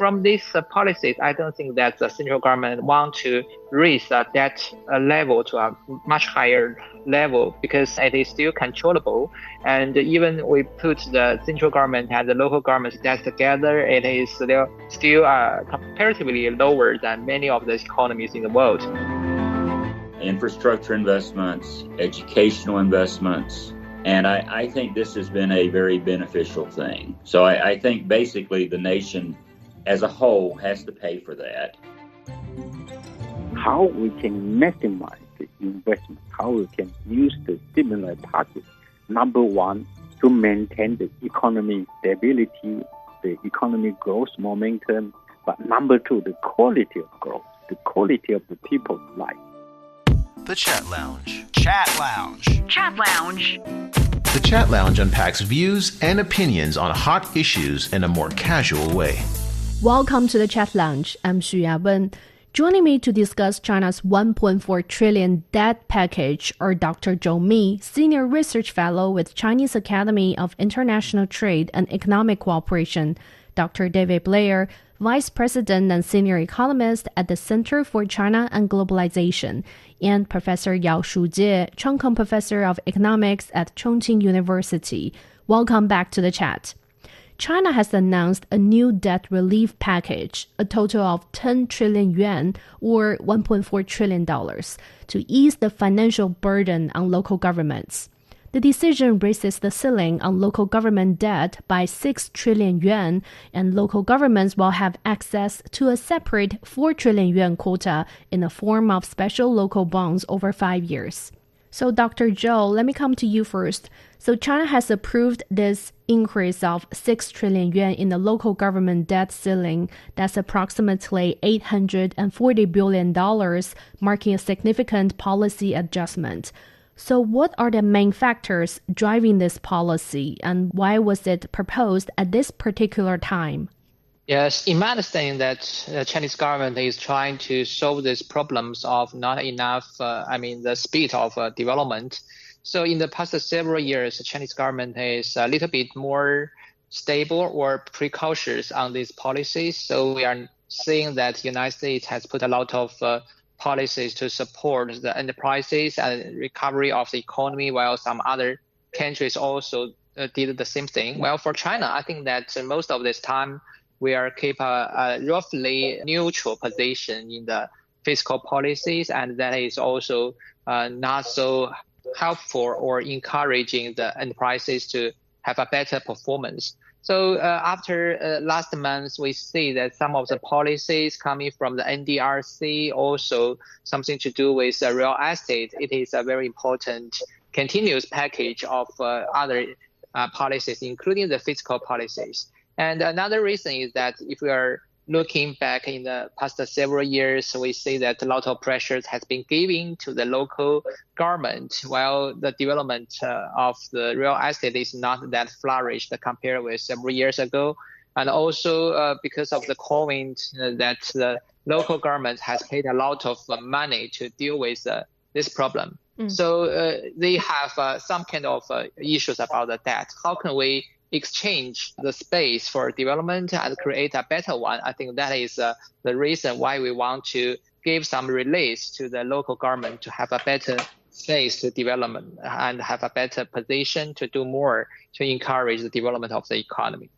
from these policies, I don't think that the central government want to raise the debt level to a much higher level because it is still controllable. And even we put the central government and the local government's debt together, it is still comparatively lower than many of the economies in the world. Infrastructure investments, educational investments, and I think this has been a very beneficial thing. So I think basically the nation as a whole has to pay for that. How we can maximize the investment, how we can use the stimulus package. Number one, to maintain the economy stability, the economic growth momentum. But number two, the quality of growth, the quality of the people's life. The Chat Lounge. Chat Lounge. Chat Lounge. The Chat Lounge unpacks views and opinions on hot issues in a more casual way. Welcome to the Chat Lounge. I'm Yawen. Joining me to discuss China's 1.4 trillion debt package are Dr. Zhou Mi, Senior Research Fellow with Chinese Academy of International Trade and Economic Cooperation, Dr. David Blair, Vice President and Senior Economist at the Center for China and Globalization, and Professor Shujie, Chongqing Professor of Economics at Chongqing University. Welcome back to the chat. China has announced a new debt relief package, a total of 10 trillion yuan or $1.4 trillion, to ease the financial burden on local governments. The decision raises the ceiling on local government debt by 6 trillion yuan, and local governments will have access to a separate 4 trillion yuan quota in the form of special local bonds over 5 years. So Dr. Zhou, let me come to you first. So China has approved this increase of 6 trillion yuan in the local government debt ceiling. That's approximately $840 billion, marking a significant policy adjustment. So what are the main factors driving this policy, and why was it proposed at this particular time? Yes, in my understanding that the Chinese government is trying to solve these problems of not enough, the speed of development. So in the past several years, the Chinese government is a little bit more stable or precautious on these policies. So we are seeing that the United States has put a lot of policies to support the enterprises and recovery of the economy, while some other countries also did the same thing. Well, for China, I think that most of this time we are keep a roughly neutral position in the fiscal policies, and that is also not so helpful or encouraging the enterprises to have a better performance. So after last month, we see that some of the policies coming from the NDRC, also something to do with real estate. It is a very important continuous package of other policies, including the fiscal policies. And another reason is that if we are looking back in the past several years, we see that a lot of pressures has been given to the local government, while the development of the real estate is not that flourished compared with several years ago. And also because of the COVID, that the local government has paid a lot of money to deal with this problem. So they have some kind of issues about the debt. How can we exchange the space for development and create a better one? I think that is the reason why we want to give some release to the local government to have a better space to development and have a better position to do more to encourage the development of the economy.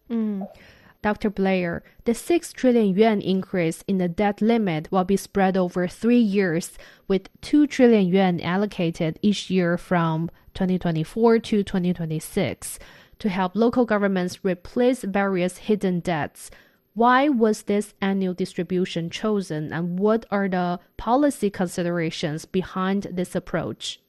Dr. Blair, the 6 trillion yuan increase in the debt limit will be spread over 3 years, with 2 trillion yuan allocated each year from 2024 to 2026. To help local governments replace various hidden debts. Why was this annual distribution chosen, and what are the policy considerations behind this approach?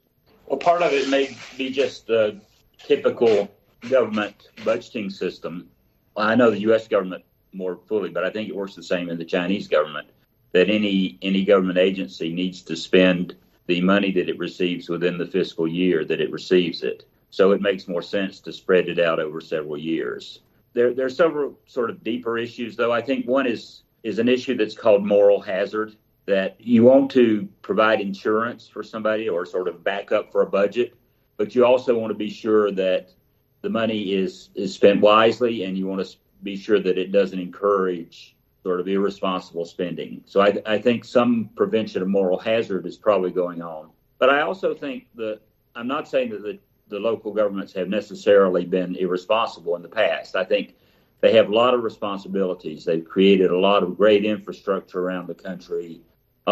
Well, part of it may be just the typical government budgeting system. Well, I know the U.S. government more fully, but I think it works the same in the Chinese government, that any government agency needs to spend the money that it receives within the fiscal year that it receives it. So it makes more sense to spread it out over several years. There are several sort of deeper issues, though. I think one is an issue that's called moral hazard, that you want to provide insurance for somebody or sort of backup for a budget, but you also want to be sure that the money is spent wisely, and you want to be sure that it doesn't encourage sort of irresponsible spending. So I think some prevention of moral hazard is probably going on. But I also think that I'm not saying that the local governments have necessarily been irresponsible in the past. I think they have a lot of responsibilities. They've created a lot of great infrastructure around the country.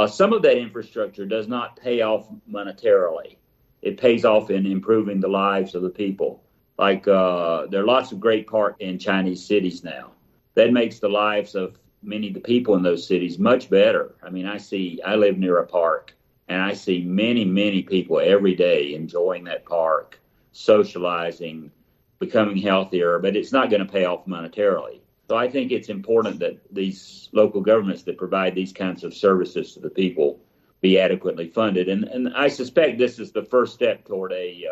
Some of that infrastructure does not pay off monetarily. It pays off in improving the lives of the people. Like there are lots of great parks in Chinese cities now. That makes the lives of many of the people in those cities much better. I mean, I live near a park, and I see many, many people every day enjoying that park, socializing, becoming healthier, but it's not going to pay off monetarily. So I think it's important that these local governments that provide these kinds of services to the people be adequately funded. And I suspect this is the first step toward a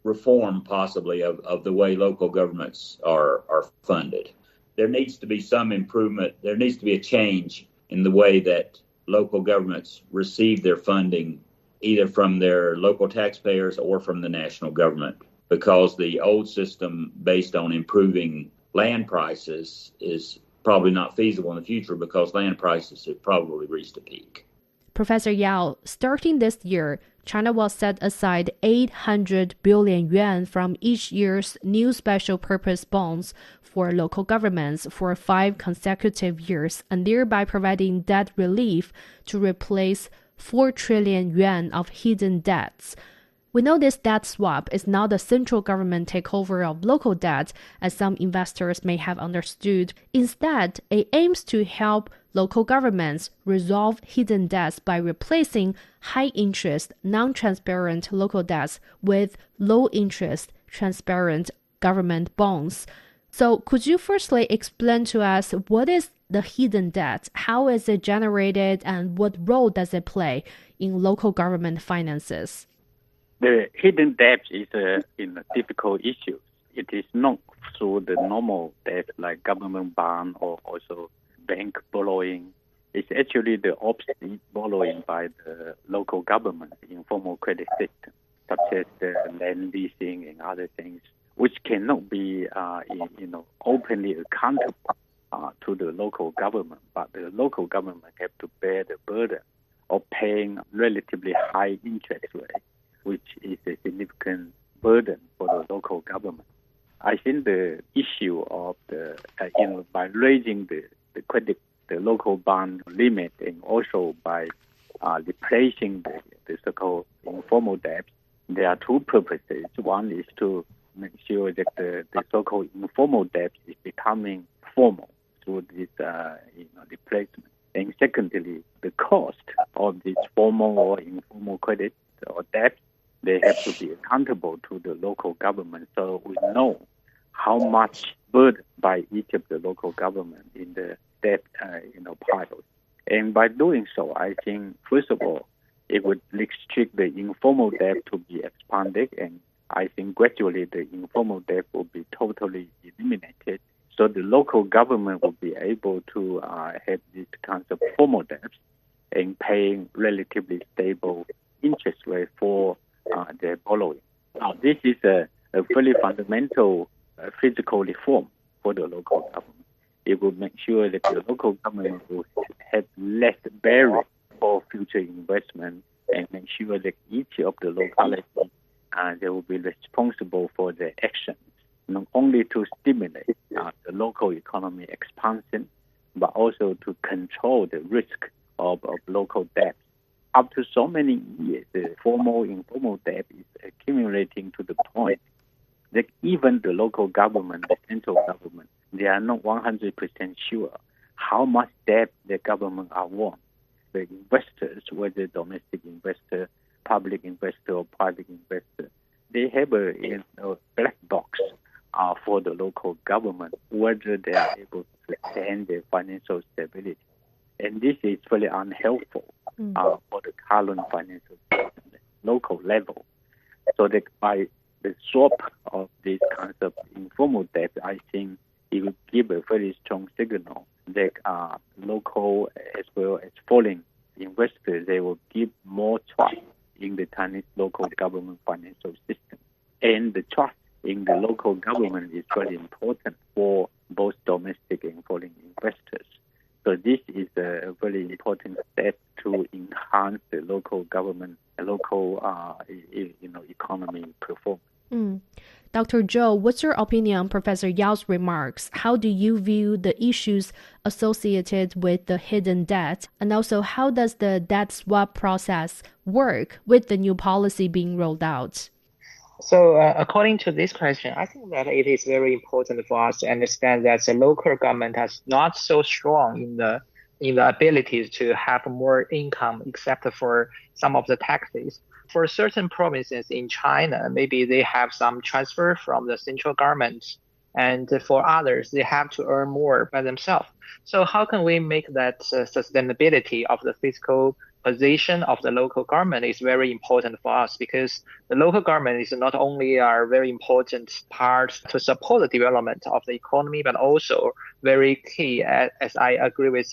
reform, possibly, of the way local governments are funded. There needs to be some improvement. There needs to be a change in the way that local governments receive their funding, either from their local taxpayers or from the national government, because the old system based on improving land prices is probably not feasible in the future because land prices have probably reached a peak. Professor Yao, starting this year, China will set aside 800 billion yuan from each year's new special purpose bonds for local governments for 5 consecutive years, and thereby providing debt relief to replace 4 trillion yuan of hidden debts. We know this debt swap is not the central government takeover of local debt, as some investors may have understood. Instead, it aims to help local governments resolve hidden debts by replacing high-interest, non-transparent local debts with low-interest, transparent government bonds. So could you firstly explain to us what is the hidden debt, how is it generated, and what role does it play in local government finances? The hidden debt is a difficult issue. It is not through the normal debt like government bond or also bank borrowing. It's actually the opposite borrowing by the local government informal credit system, such as the land leasing and other things, which cannot be openly accountable to the local government, but the local government have to bear the burden of paying relatively high interest rate, which is a significant burden for the local government. I think the issue of by raising the local bond limit, and also by replacing the so-called informal debt, there are 2 purposes. One is to make sure that the so-called informal debt is becoming formal through this replacement. And secondly, the cost of this formal or informal credit or debt, they have to be accountable to the local government, so we know how much burden by each of the local government in the debt piles. And by doing so, I think, first of all, it would restrict the informal debt to be expanded, and I think gradually the informal debt will be totally eliminated. So the local government will be able to have these kinds of formal debts and paying relatively stable interest rate for their borrowing. Now, this is a very fundamental physical reform for the local government. It will make sure that the local government will have less barrier for future investment, and make sure that each of the localities they will be responsible for their actions, not only to stimulate the local economy expansion, but also to control the risk of local debt. After so many years, the formal informal debt is accumulating to the point that even the local government, the central government, they are not 100% sure how much debt the government want. The investors, whether domestic investor, public investor, or private investor, they have a black box for the local government, whether they are able to sustain their financial stability. And this is very unhelpful for the current financial system at local level. So that by the swap of these kinds of informal debt, I think it will give a very strong signal that local as well as foreign investors, they will give more trust in the Chinese local government financial system. And the trust in the local government is very important for both domestic and foreign investors. So this government and local economy perform. Dr. Zhou, what's your opinion on Professor Yao's remarks? How do you view the issues associated with the hidden debt? And also, how does the debt swap process work with the new policy being rolled out? So according to this question, I think that it is very important for us to understand that the local government is not so strong in the ability to have more income except for some of the taxes. For certain provinces in China, maybe they have some transfer from the central government, and for others, they have to earn more by themselves. So how can we make that sustainability of the fiscal position of the local government is very important for us, because the local government is not only a very important part to support the development of the economy, but also very key, as I agree with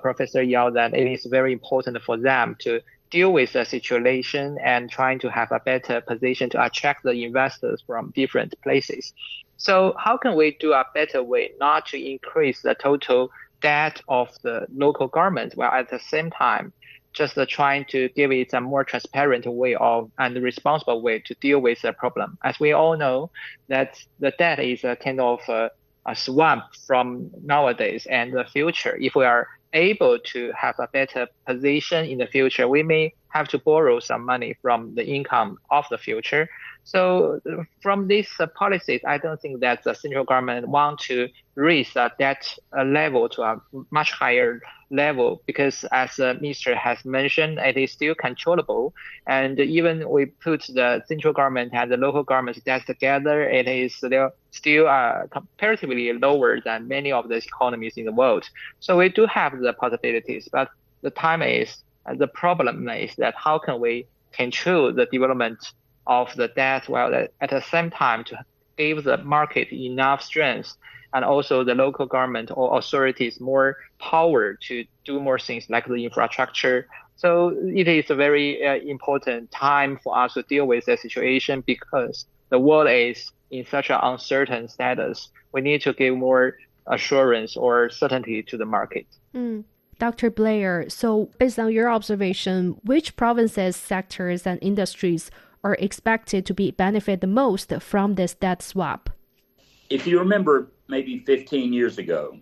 Professor Yao, that it is very important for them to deal with the situation and trying to have a better position to attract the investors from different places. So how can we do a better way not to increase the total debt of the local government, while at the same time just trying to give it a more transparent way and responsible way to deal with the problem? As we all know, that the debt is a kind of a swamp from nowadays and the future. If we are able to have a better position in the future, we may have to borrow some money from the income of the future. So from these policies, I don't think that the central government want to raise the debt level to a much higher level, because as Mr. has mentioned, it is still controllable. And even we put the central government and the local government's debt together, it is still comparatively lower than many of the economies in the world. So we do have the possibilities, but the problem is that how can we control the development of the debt while at the same time to give the market enough strength and also the local government or authorities more power to do more things like the infrastructure. So it is a very important time for us to deal with the situation, because the world is in such an uncertain status. We need to give more assurance or certainty to the market. Dr. Blair, so based on your observation, which provinces, sectors, and industries are expected to benefit the most from this debt swap? If you remember, maybe 15 years ago,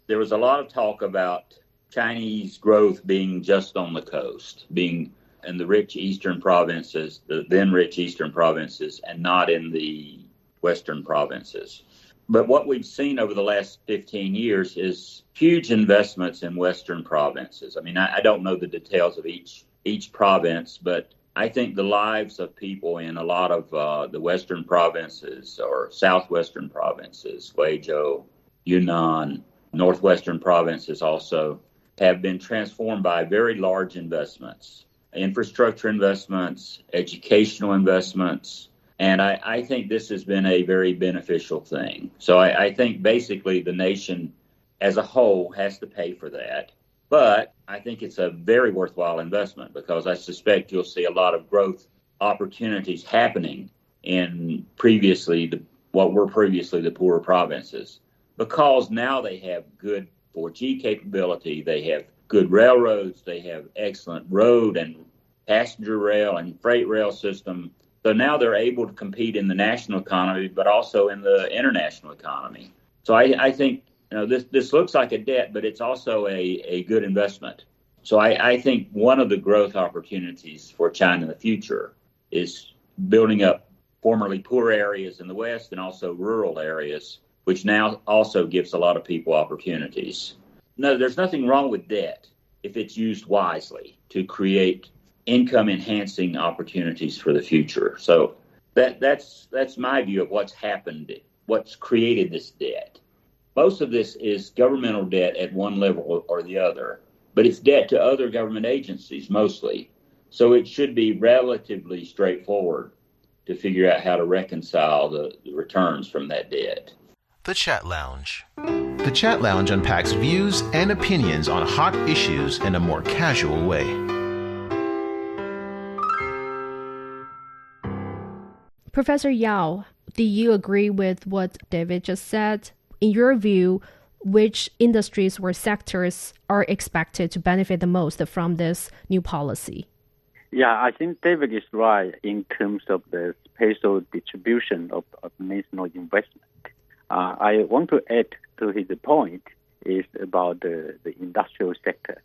there was a lot of talk about Chinese growth being just on the coast, being in the rich eastern provinces, the then rich eastern provinces, and not in the western provinces. But what we've seen over the last 15 years is huge investments in western provinces. I mean, I don't know the details of each province, but I think the lives of people in a lot of the western provinces or southwestern provinces, Guizhou, Yunnan, northwestern provinces also, have been transformed by very large investments, infrastructure investments, educational investments. And I think this has been a very beneficial thing. So I think basically the nation as a whole has to pay for that. But I think it's a very worthwhile investment, because I suspect you'll see a lot of growth opportunities happening in what were previously the poorer provinces, because now they have good 4G capability, they have good railroads, they have excellent road and passenger rail and freight rail system. So now they're able to compete in the national economy, but also in the international economy. So I think this looks like a debt, but it's also a good investment. So I think one of the growth opportunities for China in the future is building up formerly poor areas in the West and also rural areas, which now also gives a lot of people opportunities. No, there's nothing wrong with debt if it's used wisely to create income-enhancing opportunities for the future. So that's my view of what's happened, what's created this debt. Most of this is governmental debt at one level or the other, but it's debt to other government agencies mostly. So it should be relatively straightforward to figure out how to reconcile the returns from that debt. The Chat Lounge. The Chat Lounge unpacks views and opinions on hot issues in a more casual way. Professor Yao, do you agree with what David just said? In your view, which industries or sectors are expected to benefit the most from this new policy? Yeah, I think David is right in terms of the spatial distribution of national investment. I want to add to his point is about the industrial sector.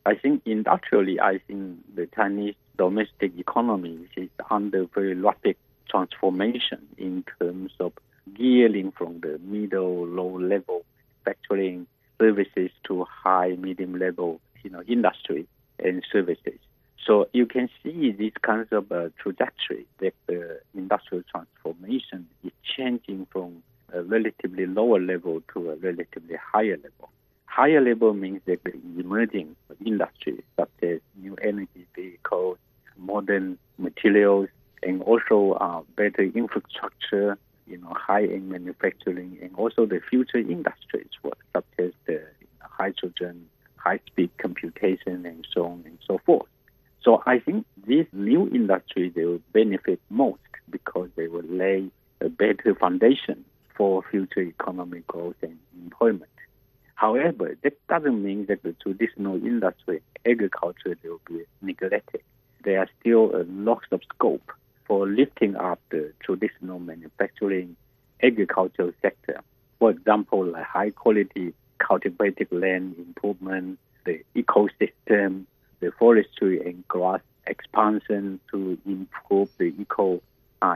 I think industrially, the Chinese domestic economy is under very rapid transformation in terms of gearing from the middle, low-level manufacturing services to high, medium-level, industry and services. So you can see this kind of trajectory that the industrial transformation is changing from a relatively lower level to a relatively higher level. Higher level means that the emerging industries such as new energy vehicles, modern materials, and also better infrastructure, high-end manufacturing, and also the future industries such as the hydrogen, high-speed computation, and so on and so forth. So I think these new industries, they will benefit most because they will lay a better foundation for future economic growth and employment. However, that doesn't mean that the traditional industry, agriculture, they will be neglected. There are still lots of scope for lifting up the traditional manufacturing agricultural sector. For example, like high-quality cultivated land improvement, the ecosystem, the forestry and grass expansion to improve the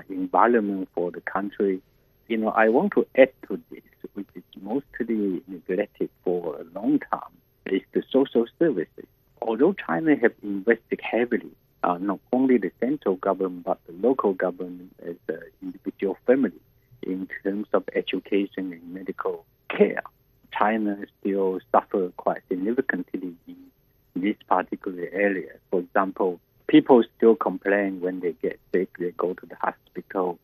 environment for the country. I want to add to this, which is mostly neglected for a long time, is the social services. Although China has invested heavily, not only the central government, but the local government as an individual family in terms of education and medical care, China still suffers quite significantly in this particular area. For example, people still complain when they get sick, they go to the hospital,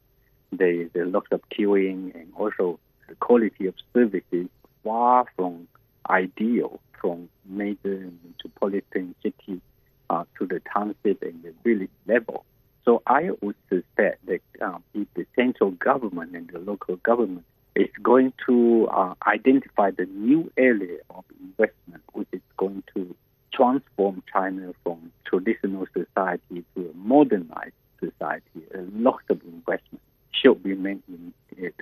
there is a lot of queuing, and also the quality of services far from ideal from major metropolitan cities to the township and the village level. So I would suspect that if the central government and the local government is going to identify the new area of investment, which is going to transform China from traditional society to a modernized society, a lot of investment should be made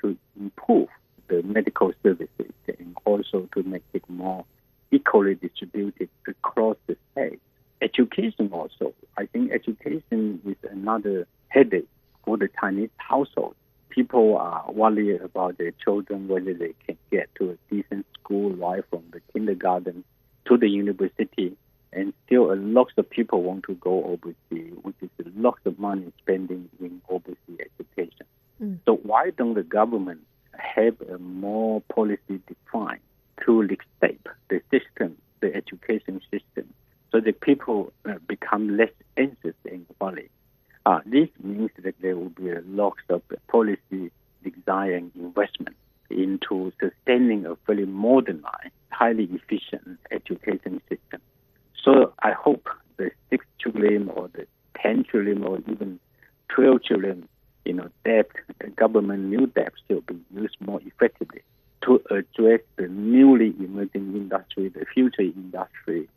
to improve the medical services and also to make it more equally distributed across the state. Education also. I think education is another headache for the Chinese household. People are worried about their children, whether they can get to a decent school right from the kindergarten to the university. And still a lot of people want to go overseas, which is a lot of money spending in overseas education. So why don't the government have a more policy defined to reshape the system, the education system, so that people become less anxious and worried? This means that there will be a lot of policy design and investment into sustaining a very modernized, highly efficient education system. So I hope the 6 trillion or the 10 trillion or even 12 trillion, debt, government new debt should be used more effectively to address the newly emerging industry, the future industry,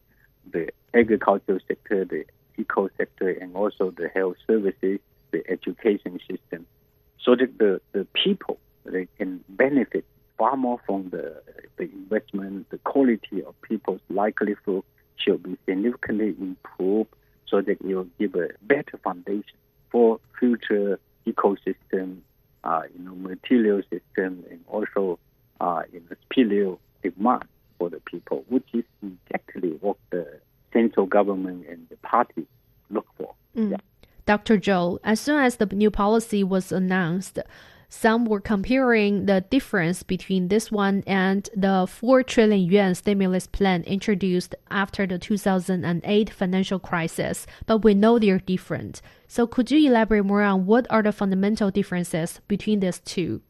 the agricultural sector, the eco sector, and also the health services, the education system, so that the people, they can benefit far more from the investment. The quality of people's livelihood should be significantly improved so that it will give a better foundation for future ecosystem, material system, and also spiritual demand for the people, which is exactly what the central government and the party look for. Yeah. Dr. Zhou, as soon as the new policy was announced, some were comparing the difference between this one and the 4 trillion yuan stimulus plan introduced after the 2008 financial crisis, but we know they're different. So could you elaborate more on what are the fundamental differences between these two?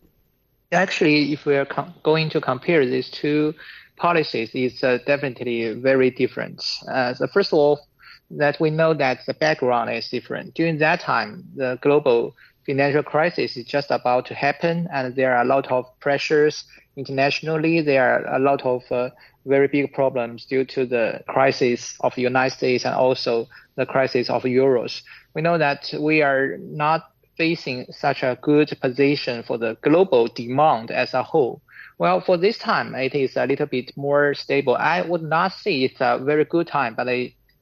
Actually, if we are going to compare these two policies, it's definitely very different. So first of all, that we know that the background is different. During that time, the global financial crisis is just about to happen, and there are a lot of pressures internationally. There are a lot of very big problems due to the crisis of the United States and also the crisis of euros. We know that we are not facing such a good position for the global demand as a whole. Well, for this time, it is a little bit more stable. I would not say it's a very good time, but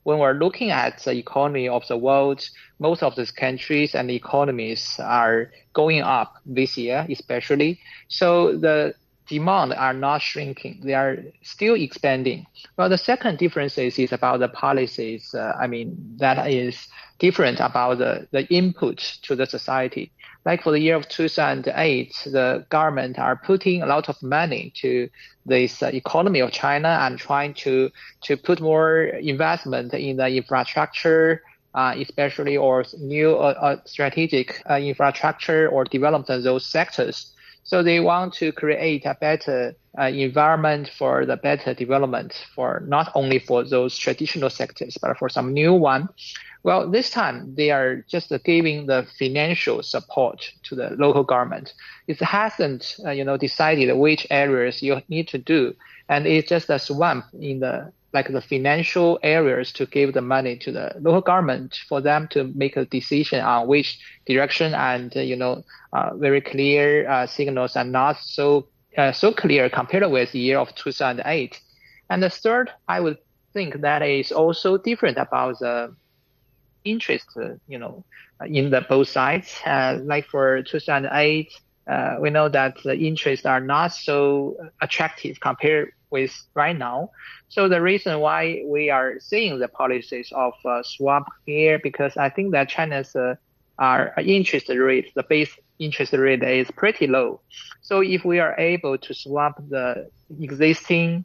when we're looking at the economy of the world, most of these countries and economies are going up this year, especially. So the demand are not shrinking. They are still expanding. Well, the second difference is about the policies. That is different about the input to the society. Like for the year of 2008, the government are putting a lot of money to this economy of China and trying to put more investment in the infrastructure, especially or new strategic infrastructure or development of those sectors. So they want to create a better environment for the better development for not only for those traditional sectors, but for some new one. Well, this time they are just giving the financial support to the local government. It hasn't, decided which areas you need to do, and it's just a swamp in the financial areas to give the money to the local government for them to make a decision on which direction, and very clear signals are not so clear compared with the year of 2008. And the third, I would think that is also different about the interest, in the both sides. Like for 2008, we know that the interests are not so attractive compared with right now. So the reason why we are seeing the policies of swap here, because I think that China's our interest rate, the base interest rate is pretty low. So if we are able to swap the existing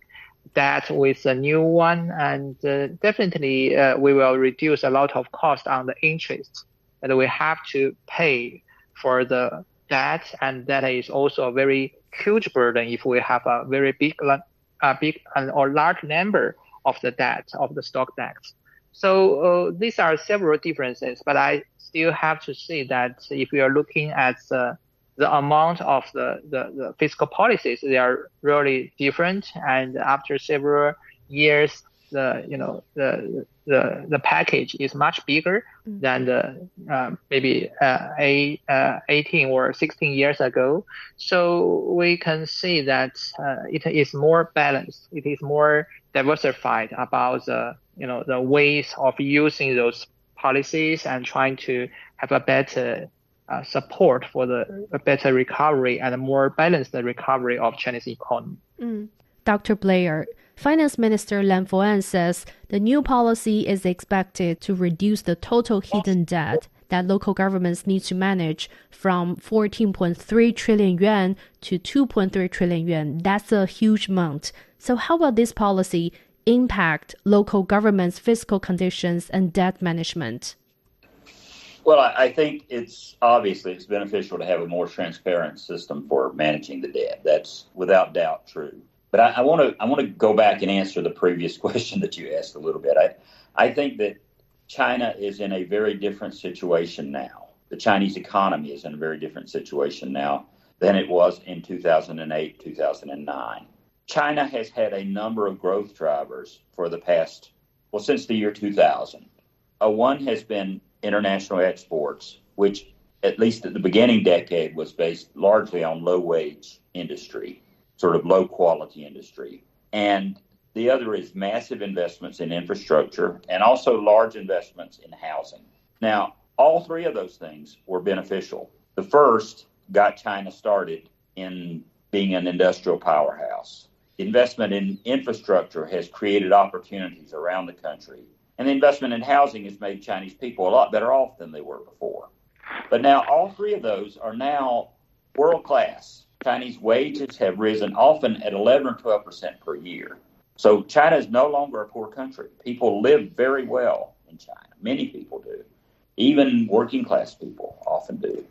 debt with a new one, and definitely we will reduce a lot of cost on the interest that we have to pay for the debt, and that is also a very huge burden if we have a very big or large number of the debt, of the stock debt. So these are several differences, but I still have to say that if we are looking at the amount of the fiscal policies, they are really different. And after several years, the package is much bigger than the maybe 18 or 16 years ago. So we can see that it is more balanced. It is more diversified about the ways of using those policies and trying to have a better support for a better recovery and a more balanced recovery of Chinese economy. Dr. Blair, Finance Minister Lan Fuan says the new policy is expected to reduce the total hidden debt that local governments need to manage from 14.3 trillion yuan to 2.3 trillion yuan. That's a huge amount. So how will this policy impact local governments' fiscal conditions and debt management? Well, I think it's beneficial to have a more transparent system for managing the debt. That's without doubt true. But I want to go back and answer the previous question that you asked a little bit. I think that China is in a very different situation now. The Chinese economy is in a very different situation now than it was in 2008, 2009. China has had a number of growth drivers for the past, since the year 2000. One has been international exports, which at least at the beginning decade was based largely on low-wage industry, sort of low-quality industry. And the other is massive investments in infrastructure and also large investments in housing. Now, all three of those things were beneficial. The first got China started in being an industrial powerhouse. Investment in infrastructure has created opportunities around the country. And the investment in housing has made Chinese people a lot better off than they were before. But now all three of those are now world-class. Chinese wages have risen often at 11 or 12% per year. So China is no longer a poor country. People live very well in China. Many people do. Even working class people often do.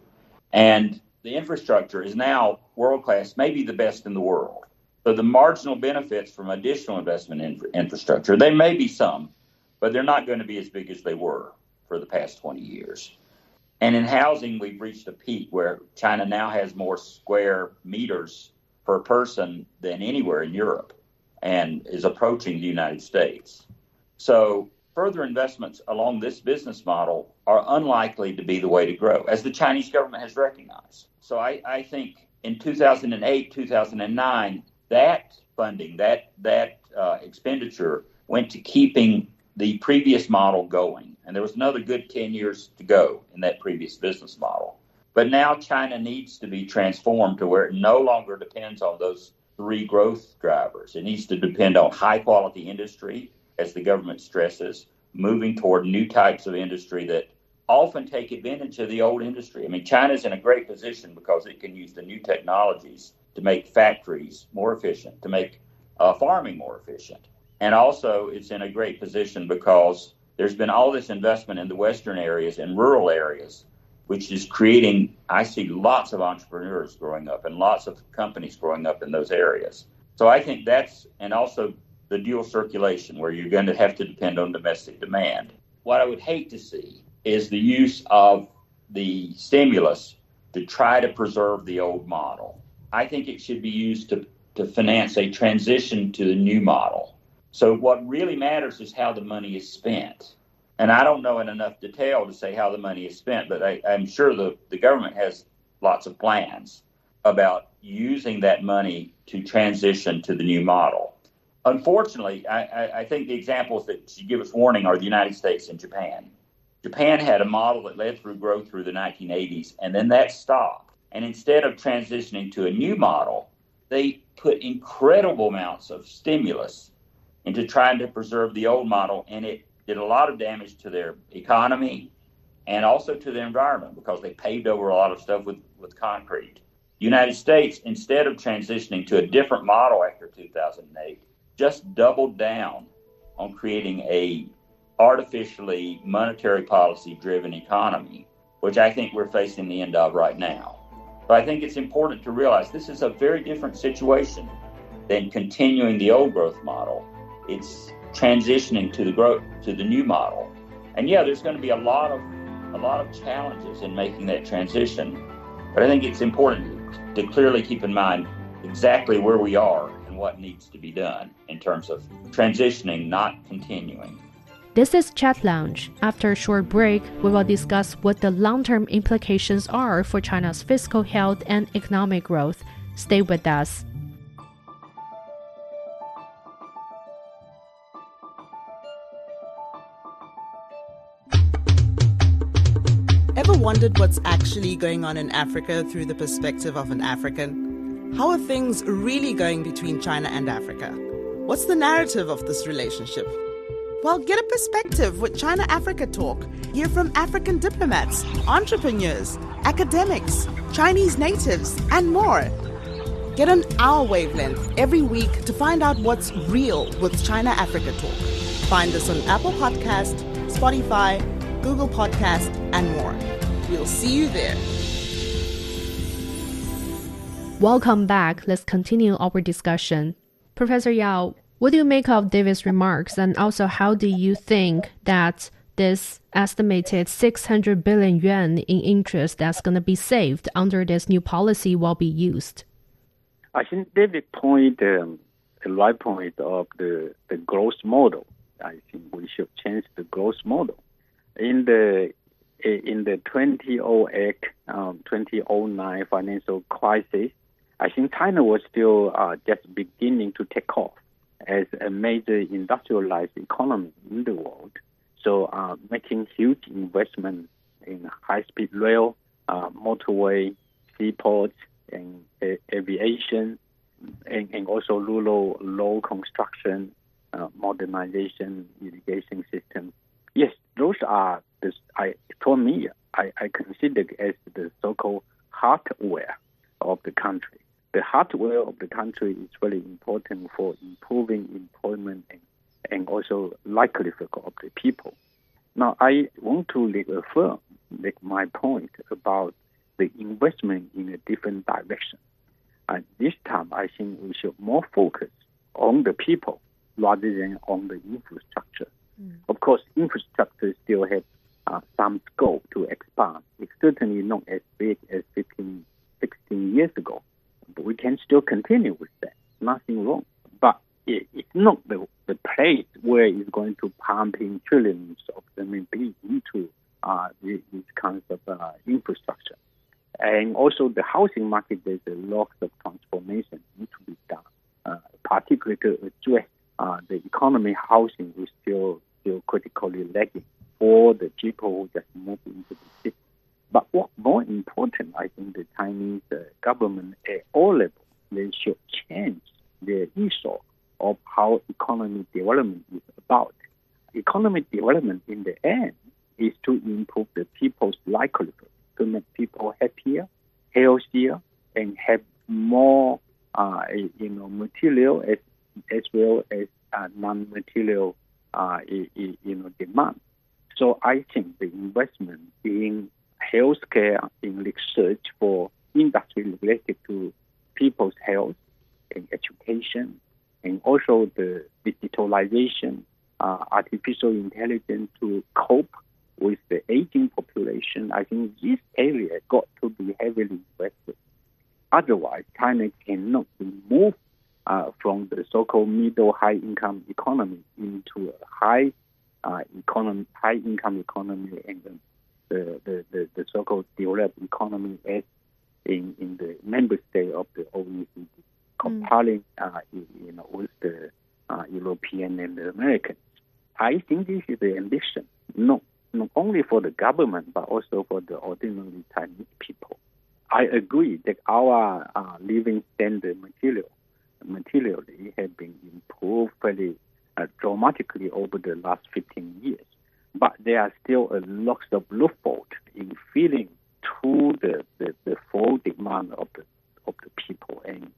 And the infrastructure is now world-class, maybe the best in the world. So the marginal benefits from additional investment in infrastructure, there may be some, but they're not going to be as big as they were for the past 20 years. And in housing, we've reached a peak where China now has more square meters per person than anywhere in Europe. and is approaching the United States. So further investments along this business model are unlikely to be the way to grow, as the Chinese government has recognized. So I think in 2008, 2009, that funding, that expenditure went to keeping the previous model going. And there was another good 10 years to go in that previous business model. But now China needs to be transformed to where it no longer depends on those three growth drivers. It needs to depend on high quality industry, as the government stresses, moving toward new types of industry that often take advantage of the old industry. I mean, China's in a great position because it can use the new technologies to make factories more efficient, to make farming more efficient. And also it's in a great position because there's been all this investment in the Western areas and rural areas, which is creating, I see lots of entrepreneurs growing up and lots of companies growing up in those areas. So I think that's, and also the dual circulation, where you're going to have to depend on domestic demand. What I would hate to see is the use of the stimulus to try to preserve the old model. I think it should be used to finance a transition to the new model. So what really matters is how the money is spent. And I don't know in enough detail to say how the money is spent, but I'm sure the government has lots of plans about using that money to transition to the new model. Unfortunately, I think the examples that should give us warning are the United States and Japan. Japan had a model that led through growth through the 1980s, and then that stopped. And instead of transitioning to a new model, they put incredible amounts of stimulus into trying to preserve the old model, and it did a lot of damage to their economy and also to the environment because they paved over a lot of stuff with concrete. United States, instead of transitioning to a different model after 2008, just doubled down on creating a artificially monetary policy driven economy, which I think we're facing the end of right now. So I think it's important to realize this is a very different situation than continuing the old growth model. It's transitioning to the new model. And yeah, there's going to be a lot of challenges in making that transition. But I think it's important to clearly keep in mind exactly where we are and what needs to be done in terms of transitioning, not continuing. This is Chat Lounge. After a short break, we will discuss what the long-term implications are for China's fiscal health and economic growth. Stay with us. Ever wondered what's actually going on in Africa through the perspective of an African? How are things really going between China and Africa? What's the narrative of this relationship? Well, get a perspective with China-Africa Talk. Hear from African diplomats, entrepreneurs, academics, Chinese natives, and more. Get on our wavelength every week to find out what's real with China-Africa Talk. Find us on Apple Podcast, Spotify, Google Podcast, and more. We'll see you there. Welcome back. Let's continue our discussion. Professor Yao, what do you make of David's remarks, and also how do you think that this estimated 600 billion yuan in interest that's going to be saved under this new policy will be used? I think David pointed the right point of the growth model. I think we should change the growth model. In the 2008, 2009 financial crisis, I think China was still just beginning to take off as a major industrialized economy in the world. So making huge investment in high-speed rail, motorway, seaports, and aviation, and also rural road construction, modernization, irrigation system. Yes, those are, I consider as the so-called hardware of the country. The hardware of the country is very important for improving employment and also livelihood of the people. Now, I want to reaffirm my point about the investment in a different direction. This time, I think we should more focus on the people rather than on the infrastructure. Of course, infrastructure still has some scope to expand. It's certainly not as big as 15, 16 years ago. But we can still continue with that. Nothing wrong. But in place where it's going to pump in trillions of RMB into these kinds of infrastructure. And also the housing market, there's a lot of transformation need to be done, particularly to address the economy. Housing is still critically lagging for the people who just move into the city. But what more important, I think the Chinese government at all levels, they should change their ethos of how economic development is about. Economic development in the end is to improve the people's livelihood, to make people happier, healthier, and have more, material as well as non-material, demand. So I think the investment in healthcare, in research for industry related to people's health and education, and also the digitalization, artificial intelligence to cope with the aging population, I think this area got to be heavily invested. Otherwise, China cannot move from the so-called middle high-income economy into a high-income economy and the so-called developed economy as in the member state of the OECD, comparing with the European and the Americans. I think this is the ambition, not only for the government, but also for the ordinary Chinese people. I agree that our living standard materially have been improved very dramatically over the last 15 years. But there are still a lot of loopholes in filling to the full demand of the people and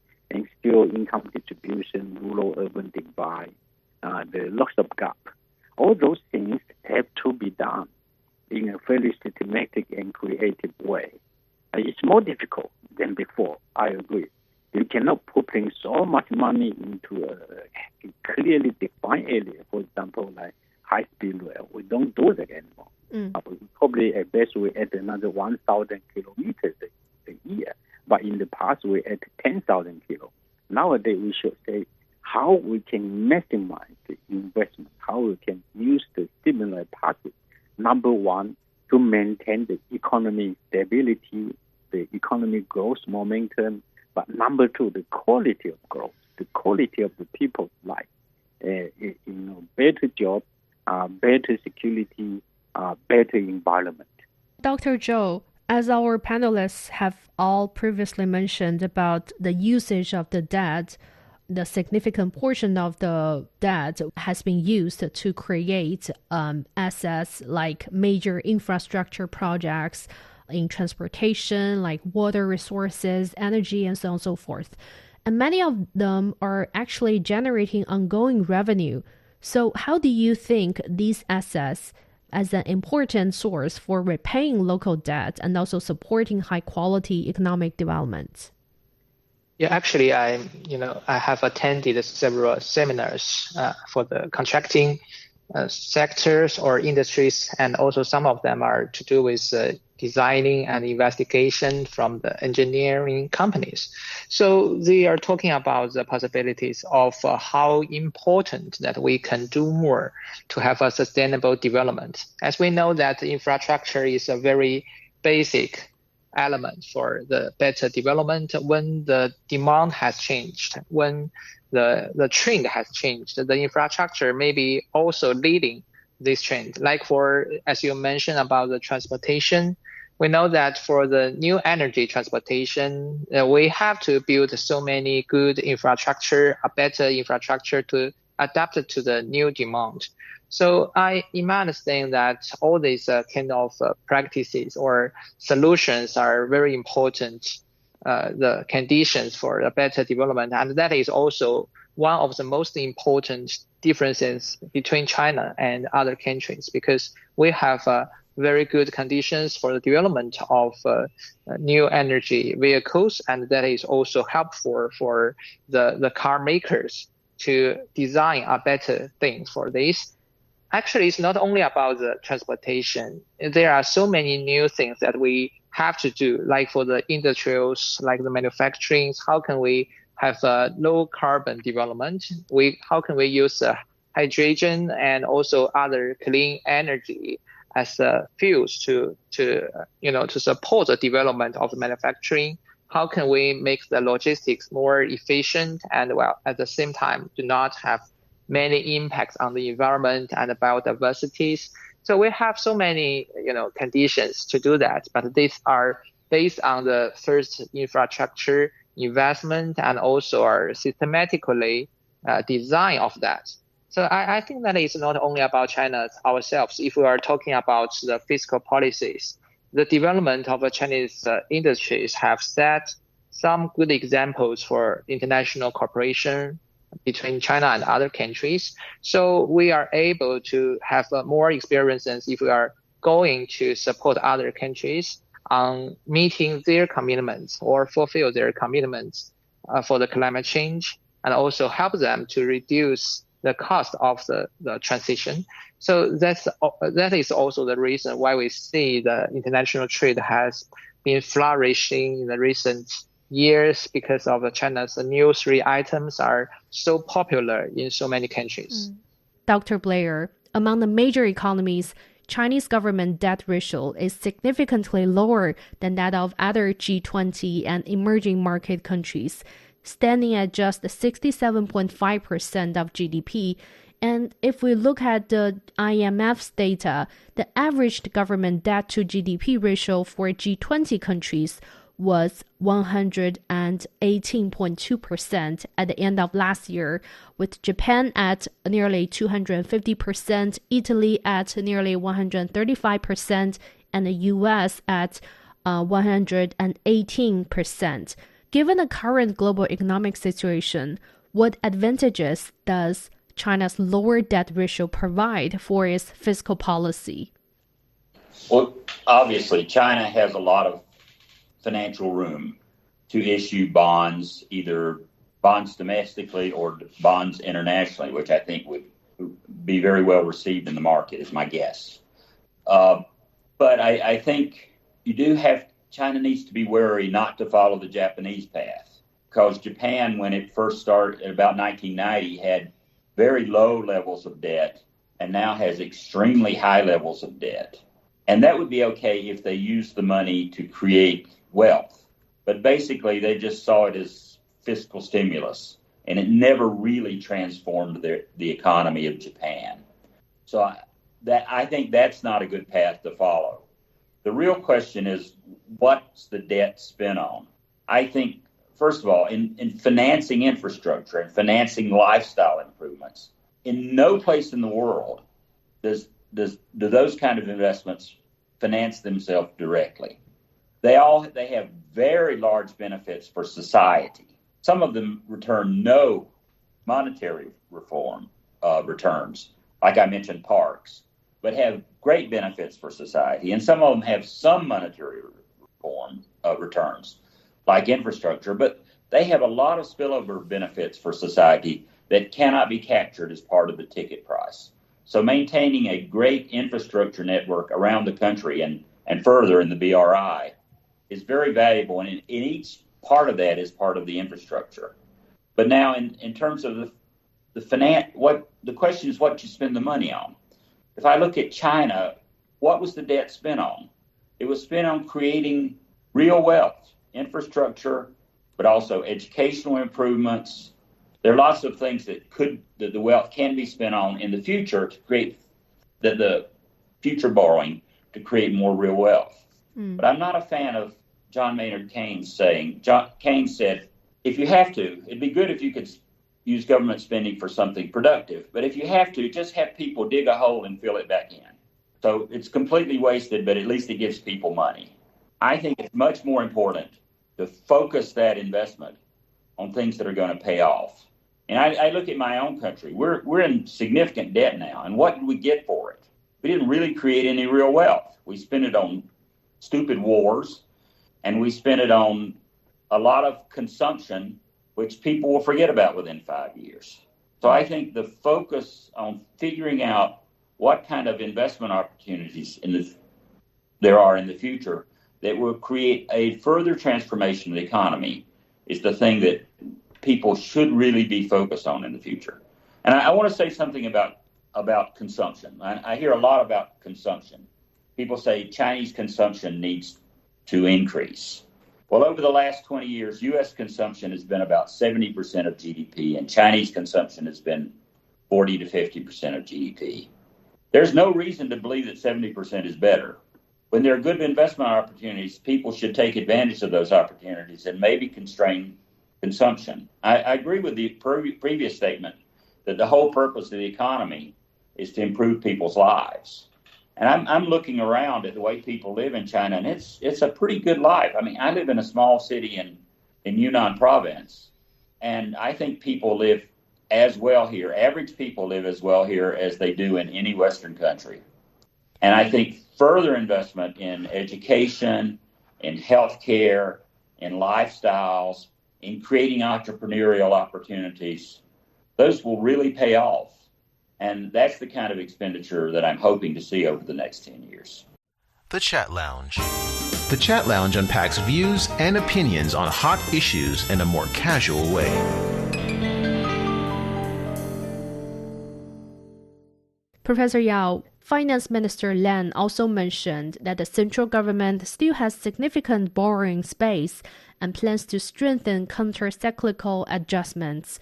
still income distribution, rural-urban divide, the lots of gap. All those things have to be done in a fairly systematic and creative way. It's more difficult than before, I agree. You cannot put in so much money into a clearly defined area, for example, like high-speed rail. We don't do that anymore. Probably at best we add another 1,000 kilometers a year, but in the past we add 10,000 kilos. Nowadays we should say how we can maximize the investment, how we can use the stimuli package. Number one, to maintain the economy stability, the economic growth momentum, but number two, the quality of growth, the quality of the people's life. Better job, better security, better environment. Dr. Zhou, as our panelists have all previously mentioned about the usage of the debt, the significant portion of the debt has been used to create assets like major infrastructure projects in transportation, like water resources, energy, and so on and so forth. And many of them are actually generating ongoing revenue. So how do you think these assets as an important source for repaying local debt and also supporting high-quality economic development? Yeah, actually, I have attended several seminars for the contracting sectors or industries, and also some of them are to do with designing and investigation from the engineering companies. So they are talking about the possibilities of how important that we can do more to have a sustainable development. As we know that infrastructure is a very basic element for the better development. When the demand has changed, when the trend has changed, the infrastructure may be also leading this trend. Like as you mentioned about the transportation, we know that for the new energy transportation, we have to build so many good infrastructure, a better infrastructure to adapt it to the new demand. So in my understanding that all these kind of practices or solutions are very important, the conditions for a better development. And that is also one of the most important differences between China and other countries, because we have very good conditions for the development of new energy vehicles, and that is also helpful for the car makers to design a better thing for this. Actually, it's not only about the transportation. There are so many new things that we have to do, like for the industrials, like the manufacturing. How can we have a low carbon development? How can we use hydrogen and also other clean energy as fuels to support the development of manufacturing. How can we make the logistics more efficient and at the same time do not have many impacts on the environment and the biodiversity? So we have so many conditions to do that, but these are based on the first infrastructure investment and also our systematically design of that. So I think that it's not only about China ourselves. If we are talking about the fiscal policies, the development of the Chinese industries have set some good examples for international cooperation between China and other countries. So we are able to have more experiences if we are going to support other countries on meeting their commitments or fulfill their commitments for the climate change, and also help them to reduce the cost of the transition. So that is also the reason why we see the international trade has been flourishing in the recent years, because of China's new 3 items are so popular in so many countries. Dr. Blair, among the major economies, Chinese government debt ratio is significantly lower than that of other G20 and emerging market countries, standing at just 67.5% of GDP. And if we look at the IMF's data, the average government debt to GDP ratio for G20 countries was 118.2% at the end of last year, with Japan at nearly 250%, Italy at nearly 135%, and the US at 118%. Given the current global economic situation, what advantages does China's lower debt ratio provide for its fiscal policy? Well, obviously, China has a lot of financial room to issue bonds, either bonds domestically or bonds internationally, which I think would be very well received in the market, is my guess. But I think China needs to be wary not to follow the Japanese path, because Japan, when it first started in about 1990, had very low levels of debt and now has extremely high levels of debt. And that would be okay if they used the money to create wealth. But basically, they just saw it as fiscal stimulus, and it never really transformed the economy of Japan. So I think that's not a good path to follow. The real question is, what's the debt spent on? I think, first of all, in financing infrastructure and financing lifestyle improvements, in no place in the world do those kind of investments finance themselves directly. They have very large benefits for society. Some of them return no monetary reform returns, like I mentioned, parks, but have great benefits for society. And some of them have some monetary reform returns, like infrastructure, but they have a lot of spillover benefits for society that cannot be captured as part of the ticket price. So maintaining a great infrastructure network around the country and further in the BRI is very valuable, and in each part of that is part of the infrastructure. But now, in terms of the finance, the question is what you spend the money on. If I look at China, what was the debt spent on? It was spent on creating real wealth, infrastructure, but also educational improvements. There are lots of things that the wealth can be spent on in the future to create the future borrowing to create more real wealth. But I'm not a fan of John Maynard Keynes saying, Keynes said, if you have to, it'd be good if you could use government spending for something productive. But if you have to, just have people dig a hole and fill it back in. So it's completely wasted, but at least it gives people money. I think it's much more important to focus that investment on things that are going to pay off. And I look at my own country. We're in significant debt now. And what did we get for it? We didn't really create any real wealth. We spent it on stupid wars, and we spent it on a lot of consumption, which people will forget about within 5 years. So I think the focus on figuring out what kind of investment opportunities there are in the future that will create a further transformation of the economy is the thing that people should really be focused on in the future. And I want to say something about consumption. I hear a lot about consumption. People say Chinese consumption needs to increase. Well, over the last 20 years, U.S. consumption has been about 70% of GDP, and Chinese consumption has been 40 to 50% of GDP. There's no reason to believe that 70% is better. When there are good investment opportunities, people should take advantage of those opportunities and maybe constrain consumption. I agree with the previous statement that the whole purpose of the economy is to improve people's lives. And I'm looking around at the way people live in China, and it's a pretty good life. I mean, I live in a small city in Yunnan province, and I think people live as well here. Average people live as well here as they do in any Western country. And I think further investment in education, in healthcare, in lifestyles, in creating entrepreneurial opportunities, those will really pay off. And that's the kind of expenditure that I'm hoping to see over the next 10 years. The Chat Lounge. The Chat Lounge unpacks views and opinions on hot issues in a more casual way. Professor Yao, Finance Minister Lan also mentioned that the central government still has significant borrowing space and plans to strengthen counter-cyclical adjustments.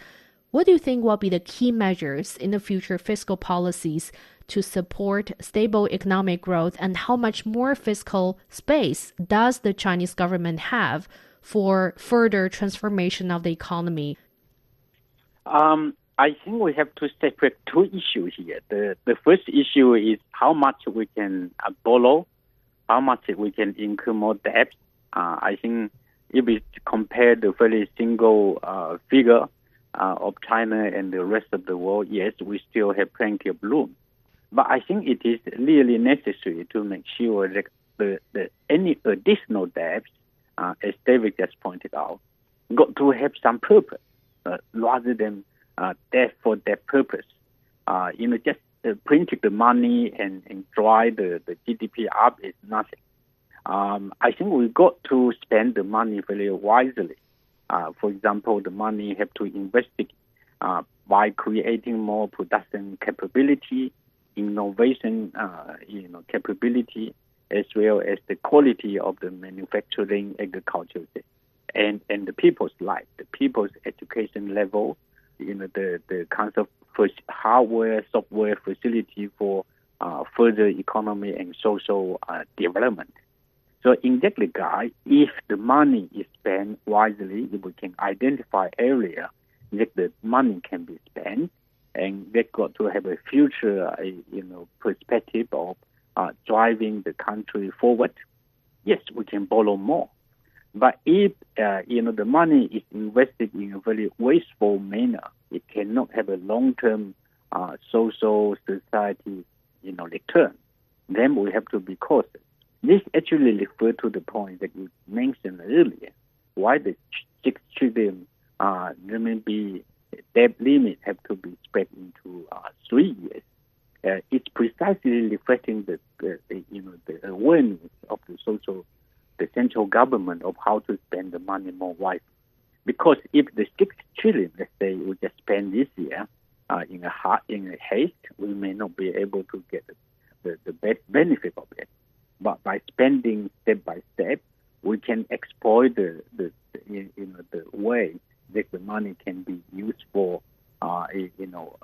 What do you think will be the key measures in the future fiscal policies to support stable economic growth, and how much more fiscal space does the Chinese government have for further transformation of the economy? I think we have to separate two issues here. The first issue is how much we can borrow, how much we can incur more debt. I think if we compare the very single figure of China and the rest of the world, yes, we still have plenty of room. But I think it is really necessary to make sure that any additional debts, as David just pointed out, got to have some purpose rather than debt for that purpose. Just printing the money and drive the GDP up is nothing. I think we got to spend the money very wisely. For example, the money have to invest it by creating more production capability, innovation, capability, as well as the quality of the manufacturing, agriculture, and the people's life, the people's education level, the kinds of hardware, software facility for further economy and social development. So in that regard, if the money is spent wisely, if we can identify area that the money can be spent, and that got to have a future, perspective of driving the country forward, yes, we can borrow more. But if, the money is invested in a very wasteful manner, it cannot have a long-term social society, return, then we have to be cautious. This actually refers to the point that you mentioned earlier, why the 6 trillion RMB debt limit have to be spread into 3 years. It's precisely reflecting the awareness of the central government of how to spend the money more wisely. Because if the 6 trillion, let's say, we just spend this year in a haste, we may not be able to get the best benefit of it. But by spending step by step, we can exploit the way that the money can be used for a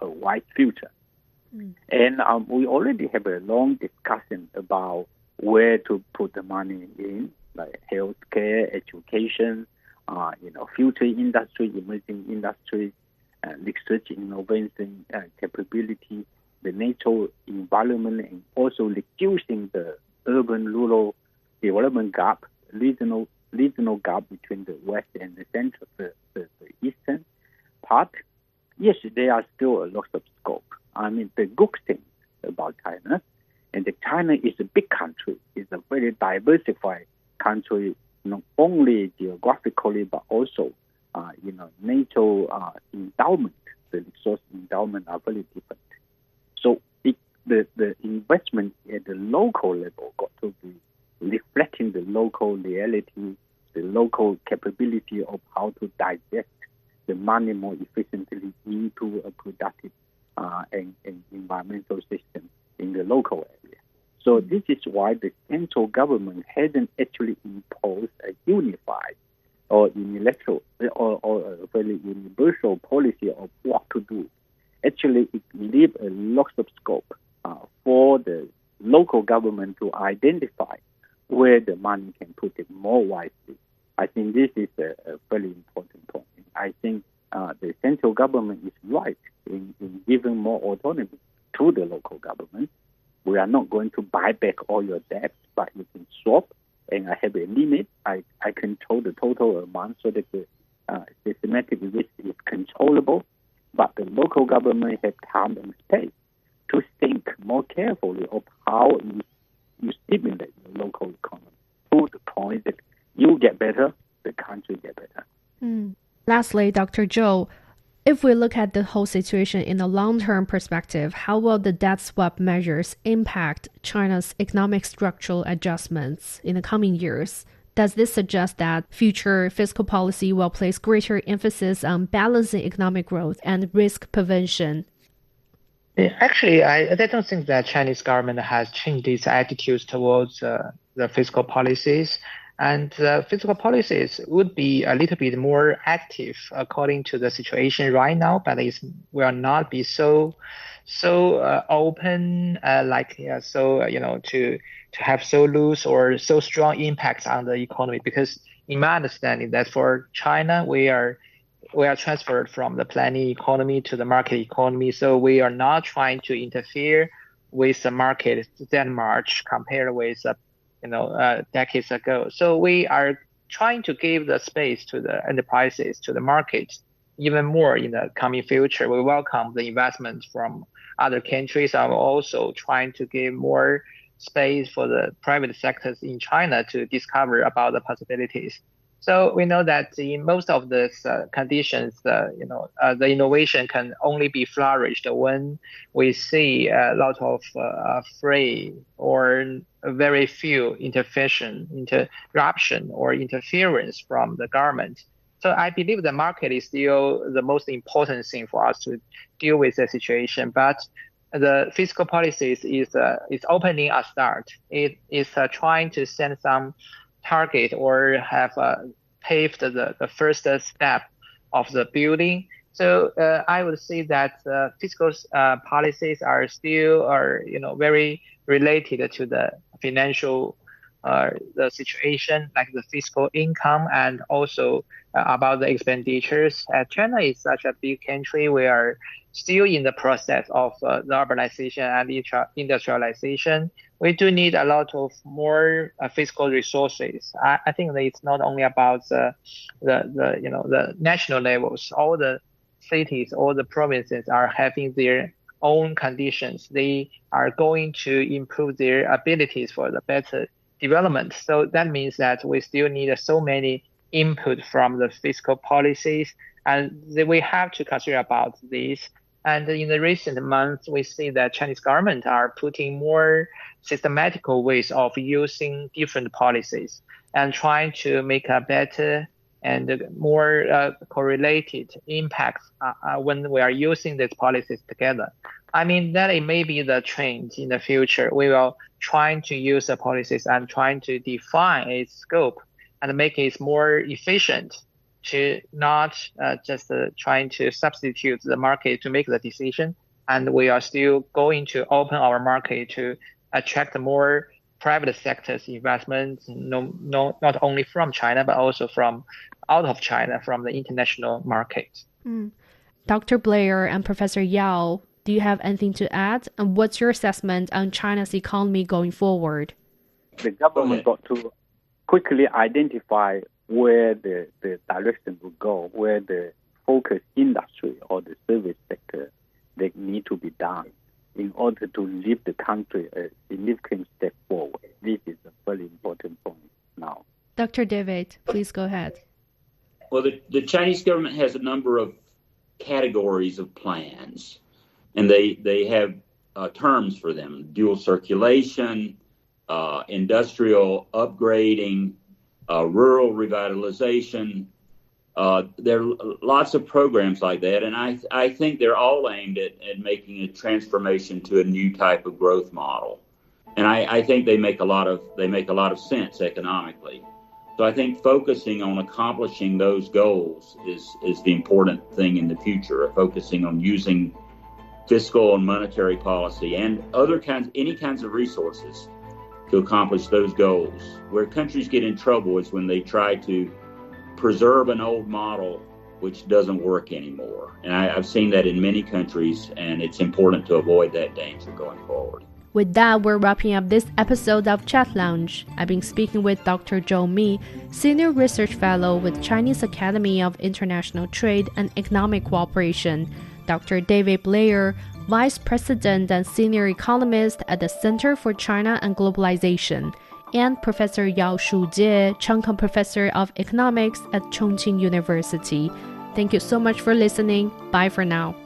wide future. And we already have a long discussion about where to put the money in, like healthcare, education, future industry, emerging industries, research, innovation, capability, the natural environment, and also reducing the urban-rural development gap, regional gap between the west and the central, the eastern part. Yes, there are still a lot of scope. I mean, the good thing about China, and that China is a big country, it's a very diversified country, not only geographically but also, natural endowment. The resource endowment are very different. So the investment at the local level got to be reflecting the local reality, the local capability of how to digest the money more efficiently into a productive and environmental system in the local area. So this is why the central government hasn't actually imposed a unified or unilateral or a very universal policy of what to do. Actually, it leaves a lot of scope for the local government to identify where the money can put it more wisely. I think this is a very important point. I think the central government is right in giving more autonomy to the local government. We are not going to buy back all your debt, but you can swap, and I have a limit. I control the total amount so that the systematic risk is controllable, but the local government has time and space to think more carefully of how you stimulate the local economy to the point that you get better, the country get better. Lastly, Dr. Zhou, if we look at the whole situation in a long-term perspective, how will the debt swap measures impact China's economic structural adjustments in the coming years? Does this suggest that future fiscal policy will place greater emphasis on balancing economic growth and risk prevention? Actually, I don't think that Chinese government has changed its attitudes towards the fiscal policies. And fiscal policies would be a little bit more active according to the situation right now, but it will not be so open, to have so loose or so strong impacts on the economy. Because in my understanding, that for China, we are transferred from the planning economy to the market economy, so we are not trying to interfere with the market that much compared with decades ago. So we are trying to give the space to the enterprises, to the market, even more in the coming future. We welcome the investment from other countries. I'm also trying to give more space for the private sectors in China to discover about the possibilities. So we know that in most of these conditions, the innovation can only be flourished when we see a lot of free or very few interruption or interference from the government. So I believe the market is still the most important thing for us to deal with the situation. But the fiscal policies is opening a start. It is trying to send some target or have paved the first step of the building. So I would say that fiscal policies are still very related to the financial the situation, like the fiscal income, and also about the expenditures. China is such a big country. We are still in the process of the urbanization and industrialization. We do need a lot of more fiscal resources. I think that it's not only about the national levels. All the cities, all the provinces are having their own conditions. They are going to improve their abilities for the better development. So that means that we still need so many input from the fiscal policies, and we have to consider about this. And in the recent months, we see that Chinese government are putting more systematical ways of using different policies and trying to make a better and more correlated impacts when we are using these policies together. I mean, that it may be the trend in the future. We will try to use the policies and trying to define its scope and make it more efficient, to not just trying to substitute the market to make the decision. And we are still going to open our market to attract more private sector's investments, not only from China, but also from out of China, from the international market. Dr. Blair and Professor Yao, do you have anything to add? And what's your assessment on China's economy going forward? The government got to quickly identify where the direction will go, where the focus industry or the service sector that need to be done in order to lead the country a significant step forward. This is a very important point now. Dr. David, please go ahead. Well, the Chinese government has a number of categories of plans, and they have terms for them: dual circulation, industrial upgrading, rural revitalization, There are lots of programs like that, and I think they're all aimed at making a transformation to a new type of growth model. And I think they make a lot of sense economically. So I think focusing on accomplishing those goals is the important thing in the future, focusing on using fiscal and monetary policy and any kinds of resources to accomplish those goals. Where countries get in trouble is when they try to preserve an old model which doesn't work anymore. And I've seen that in many countries, and it's important to avoid that danger going forward. With that, we're wrapping up this episode of Chat Lounge. I've been speaking with Dr. Zhou Mi, Senior Research Fellow with Chinese Academy of International Trade and Economic Cooperation, Dr. David Blair, Vice President and Senior Economist at the Center for China and Globalization, and Professor Shujie, Chongqing Professor of Economics at Chongqing University. Thank you so much for listening. Bye for now.